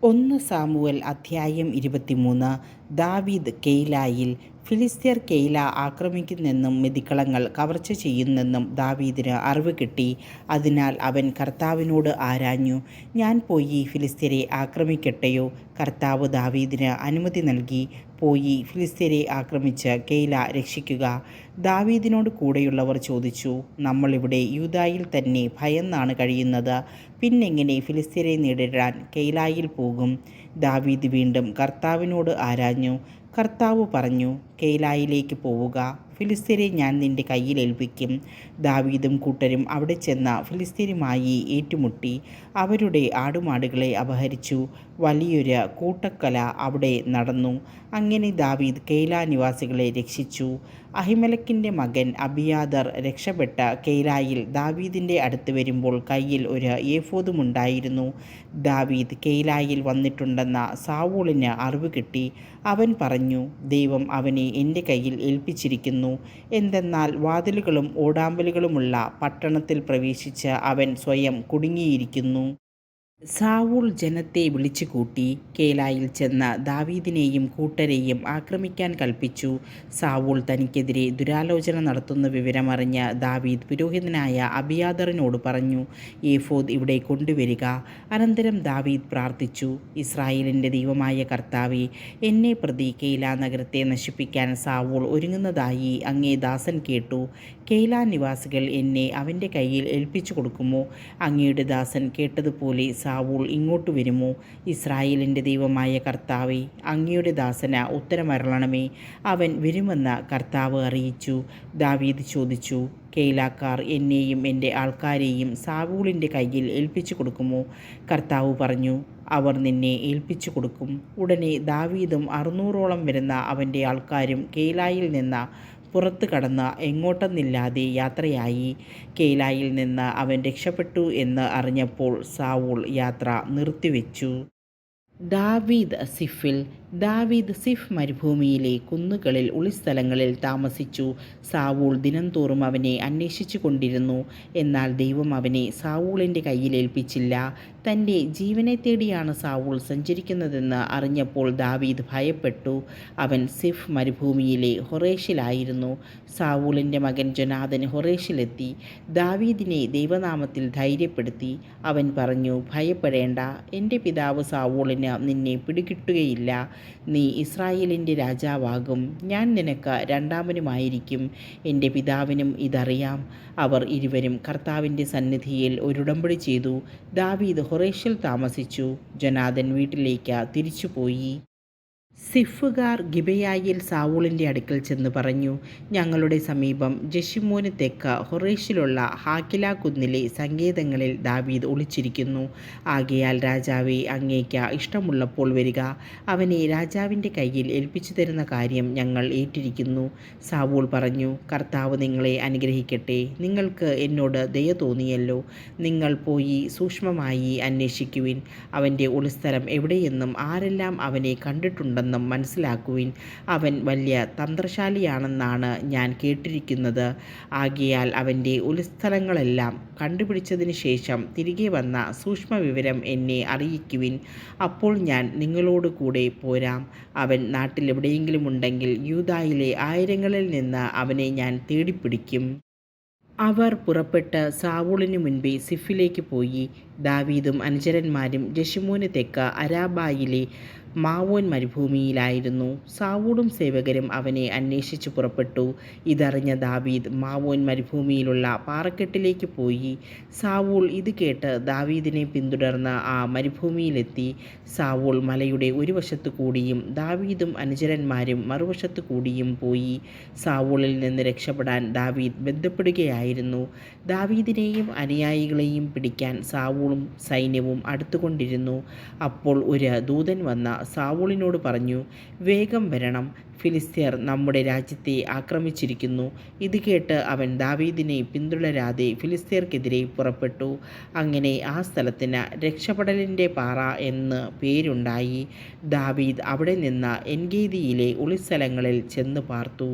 ഒന്ന് സാമുവൽ അധ്യായം 23. ദാവീദ് കെയിലായിൽ. ഫിലിസ്ത്യർ കെയില ആക്രമിക്കുന്നെന്നും മെതിക്കളങ്ങൾ കവർച്ച ചെയ്യുന്നെന്നും ദാവീദിന് അറിവ് കിട്ടി. അതിനാൽ അവൻ കർത്താവിനോട് ആരാഞ്ഞു, ഞാൻ പോയി ഫിലിസ്ത്യരെ ആക്രമിക്കട്ടെയോ? കർത്താവ് ദാവീദിന് അനുമതി നൽകി. പോയി ഫിലിസ്ത്യരെ ആക്രമിച്ച് കെയില രക്ഷിക്കുക. ദാവീദിനോട് കൂടെയുള്ളവർ ചോദിച്ചു, നമ്മളിവിടെ യൂദായിൽ തന്നെ ഭയന്നാണ് കഴിയുന്നത്. പിന്നെങ്ങനെ ഫിലിസ്ത്യരെ നേരിടാൻ കെയിലായിൽ പോകും? ദാവീദ് വീണ്ടും കർത്താവിനോട് ആരാഞ്ഞു. കർത്താവ് പറഞ്ഞു, കെയിലായിലേക്ക് പോവുക, ഫിലിസ്ത്യരെ ഞാൻ നിന്റെ കയ്യിൽ ഏൽപ്പിക്കും. ദാവീദും കൂട്ടരും അവിടെ ചെന്ന് ഫിലിസ്ത്യരുമായി ഏറ്റുമുട്ടി. അവരുടെ ആടുമാടുകളെ അപഹരിച്ചു. വലിയൊരു കൂട്ടക്കൊല അവിടെ നടന്നു. അങ്ങനെ ദാവീദ് കെയില നിവാസികളെ രക്ഷിച്ചു. അഹിമേലെക്കിൻ്റെ മകൻ അബിയാതർ രക്ഷപ്പെട്ട കെയിലായിൽ ദാവീദിൻ്റെ അടുത്ത് വരുമ്പോൾ കയ്യിൽ ഒരു ഏഫോദുമുണ്ടായിരുന്നു. ദാവീദ് കെയിലായിൽ വന്നിട്ടുണ്ടെന്ന സാവൂളിന് അറിവ് കിട്ടി. അവൻ പറഞ്ഞു, ദൈവം അവനെ എൻ്റെ കയ്യിൽ ഏൽപ്പിച്ചിരിക്കുന്നു. എന്തെന്നാൽ വാതിലുകളും ഓടാമ്പലുകളുമുള്ള പട്ടണത്തിൽ പ്രവേശിച്ച് അവൻ സ്വയം കുടുങ്ങിയിരിക്കുന്നു. സാവൂൾ ജനത്തെ വിളിച്ചുകൂട്ടി കെയിലായിൽ ചെന്ന് ദാവീദിനെയും കൂട്ടരെയും ആക്രമിക്കാൻ കൽപ്പിച്ചു. സാവൂൾ തനിക്കെതിരെ ദുരാലോചന നടത്തുന്ന വിവരമറിഞ്ഞ് ദാവീദ് പുരോഹിതനായ അബിയാതറിനോട് പറഞ്ഞു, ഏഫോദ് ഇവിടെ കൊണ്ടുവരിക. അനന്തരം ദാവീദ് പ്രാർത്ഥിച്ചു, ഇസ്രായേലിൻ്റെ ദൈവമായ കർത്താവേ, എന്നെ പ്രതി കെയില നഗരത്തെ നശിപ്പിക്കാൻ സാവൂൾ ഒരുങ്ങുന്നതായി അങ്ങേ ദാസൻ കേട്ടു. കെയില നിവാസികൾ എന്നെ അവൻ്റെ കയ്യിൽ ഏൽപ്പിച്ചു കൊടുക്കുമോ? അങ്ങയുടെ ദാസൻ കേട്ടതുപോലെ സാവൂൾ ഇങ്ങോട്ട് വരുമോ? ഇസ്രായേലിൻ്റെ ദൈവമായ കർത്താവേ, അങ്ങയുടെ ദാസന് ഉത്തരമരുളണമേ. അവൻ വരുമെന്ന് കർത്താവ് അറിയിച്ചു. ദാവീദ് ചോദിച്ചു, കെയിലാക്കാർ എന്നെയും എൻ്റെ ആൾക്കാരെയും സാവൂളിൻ്റെ കയ്യിൽ ഏൽപ്പിച്ചു കൊടുക്കുമോ? കർത്താവ് പറഞ്ഞു, അവർ നിന്നെ ഏൽപ്പിച്ചു കൊടുക്കും. ഉടനെ ദാവീദും 600ഓളം വരുന്ന അവൻ്റെ ആൾക്കാരും കെയിലായിൽ നിന്ന് പുറത്ത് കടന്ന് എങ്ങോട്ടെന്നില്ലാതെ യാത്രയായി. കെയിലായിൽ നിന്ന് അവൻ രക്ഷപ്പെട്ടു എന്ന് അറിഞ്ഞപ്പോൾ സാവൂൾ യാത്ര നിർത്തിവെച്ചു. ദാവീദ് സിഫിൽ. ദാവീദ് സിഫ് മരുഭൂമിയിലെ കുന്നുകളിൽ ഒളിസ്ഥലങ്ങളിൽ താമസിച്ചു. സാവൂൾ ദിനംതോറും അവനെ അന്വേഷിച്ചു കൊണ്ടിരുന്നു. എന്നാൽ ദൈവം അവനെ സാവൂളിൻ്റെ കയ്യിലേൽപ്പിച്ചില്ല. തൻ്റെ ജീവനെ തേടിയാണ് സാവൂൾ സഞ്ചരിക്കുന്നതെന്ന് അറിഞ്ഞപ്പോൾ ദാവീദ് ഭയപ്പെട്ടു. അവൻ സിഫ് മരുഭൂമിയിലെ ഹൊറേഷിലായിരുന്നു. സാവൂളിൻ്റെ മകൻ ജൊനാഥൻ ഹൊറേഷിലെത്തി. ദാവീദിനെ ദൈവനാമത്തിൽ ധൈര്യപ്പെടുത്തി. അവൻ പറഞ്ഞു, ഭയപ്പെടേണ്ട, എൻ്റെ പിതാവ് സാവൂളിന് നിന്നെ പിടികിട്ടുകയില്ല. നീ ഇസ്രായേലിൻ്റെ രാജാവാകും. ഞാൻ നിനക്ക് രണ്ടാമനുമായിരിക്കും. എൻ്റെ പിതാവിനും ഇതറിയാം. അവർ ഇരുവരും കർത്താവിൻ്റെ സന്നിധിയിൽ ഒരുടമ്പടി ചെയ്തു. ദാവീദ് ഹൊറേഷിൽ താമസിച്ചു. ജൊനാഥൻ വീട്ടിലേക്ക് തിരിച്ചുപോയി. സിഫുകാർ ഗിബെയായിൽ സാവൂളിൻ്റെ അടുക്കൽ ചെന്ന് പറഞ്ഞു, ഞങ്ങളുടെ സമീപം ജെശിമോന് തെക്ക് ഹൊറേഷിലുള്ള ഹാക്കില കുന്നിലെ സങ്കേതങ്ങളിൽ ദാവീദ് ഒളിച്ചിരിക്കുന്നു. ആകയാൽ രാജാവേ, അങ്ങേക്ക് ഇഷ്ടമുള്ളപ്പോൾ വരിക. അവനെ രാജാവിൻ്റെ കയ്യിൽ ഏൽപ്പിച്ചു തരുന്ന കാര്യം ഞങ്ങൾ ഏറ്റിരിക്കുന്നു. സാവൂൾ പറഞ്ഞു, കർത്താവ് നിങ്ങളെ അനുഗ്രഹിക്കട്ടെ. നിങ്ങൾക്ക് എന്നോട് ദയ തോന്നിയല്ലോ. നിങ്ങൾ പോയി സൂക്ഷ്മമായി അന്വേഷിക്കുവിൻ. അവൻ്റെ ഒളിസ്ഥലം എവിടെയെന്നും ആരെല്ലാം അവനെ കണ്ടിട്ടുണ്ടെന്നും മനസ്സിലാക്കുവിൻ. അവൻ വലിയ തന്ത്രശാലിയാണെന്നാണ് ഞാൻ കേട്ടിരിക്കുന്നത്. ആകയാൽ അവൻ്റെ ഒളിസ്ഥലങ്ങളെല്ലാം കണ്ടുപിടിച്ചതിന് ശേഷം തിരികെ വന്ന സൂക്ഷ്മവിവരം എന്നെ അറിയിക്കുവിൻ. അപ്പോൾ ഞാൻ നിങ്ങളോട് കൂടെ പോരാം. അവൻ നാട്ടിലെവിടെയെങ്കിലും ഉണ്ടെങ്കിൽ യൂദായിലെ ആയിരങ്ങളിൽ നിന്ന് അവനെ ഞാൻ തേടിപ്പിടിക്കും. അവർ പുറപ്പെട്ട് സാവൂളിനു മുൻപേ സിഫിലേക്ക് പോയി. ദാവീദും അനുചരന്മാരും ജെശിമോന് തെക്ക് അരാബായിലെ മാവോൻ മരുഭൂമിയിലായിരുന്നു. സാവൂളും സേവകരും അവനെ അന്വേഷിച്ചു പുറപ്പെട്ടു. ഇതറിഞ്ഞ ദാവീദ് മാവോൻ മരുഭൂമിയിലുള്ള പാറക്കെട്ടിലേക്ക് പോയി. സാവൂൾ ഇത് കേട്ട് ദാവീദിനെ പിന്തുടർന്ന് ആ മരുഭൂമിയിലെത്തി. സാവൂൾ മലയുടെ ഒരു വശത്തു കൂടിയും ദാവീദും അനുചരന്മാരും മറുവശത്തു കൂടിയും പോയി. സാവൂളിൽ നിന്ന് രക്ഷപ്പെടാൻ ദാവീദ് ബന്ധപ്പെടുകയായിരുന്നു. ദാവീദിനെയും അനുയായികളെയും പിടിക്കാൻ സാവൂളും സൈന്യവും അടുത്തുകൊണ്ടിരുന്നു. അപ്പോൾ ഒരു ദൂതൻ വന്ന സാവൂളിനോട് പറഞ്ഞു, വേഗം വരണം, ഫിലിസ്ത്യർ നമ്മുടെ രാജ്യത്തെ ആക്രമിച്ചിരിക്കുന്നു. ഇത് കേട്ട് അവൻ ദാവീദിനെ പിന്തുടരാതെ ഫിലിസ്ത്യർക്കെതിരെ പുറപ്പെട്ടു. അങ്ങനെ ആ സ്ഥലത്തിന് രക്ഷപ്പെടലിൻ്റെ പാറ എന്ന് പേരുണ്ടായി. ദാവീദ് അവിടെ നിന്ന് എൻഗേദിയിലെ ഒളിസ്ഥലങ്ങളിൽ ചെന്ന് പാർത്തു.